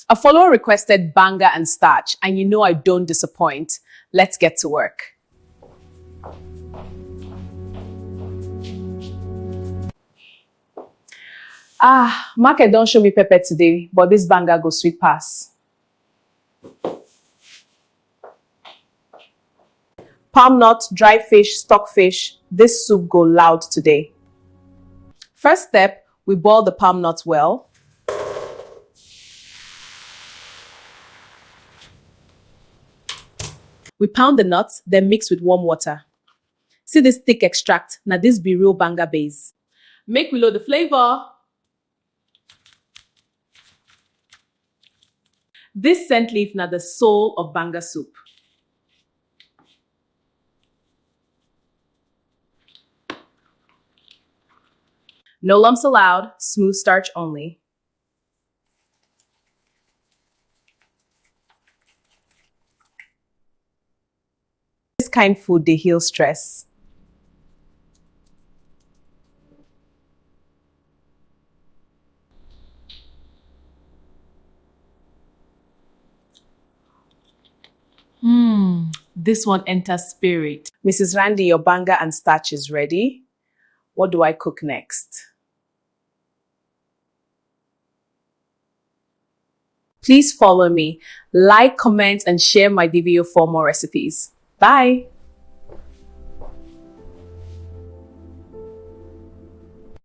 A follower requested Banga and Starch, and you know I don't disappoint. Let's get to work. Market don't show me pepper today, but this Banga go sweet pass. Palm nut, dry fish, stockfish. This soup go loud today. First step, we boil the palm nut well. We pound the nuts, then mix with warm water. See this thick extract? Now this be real Banga base. Make we load the flavor. This scent leaf na the soul of Banga soup. No lumps allowed, smooth starch only. This kind food, they heal stress. This one enters spirit. Mrs. Randy, your Banga and Starch is ready. What do I cook next? Please follow me, like, comment, and share my video for more recipes. Bye!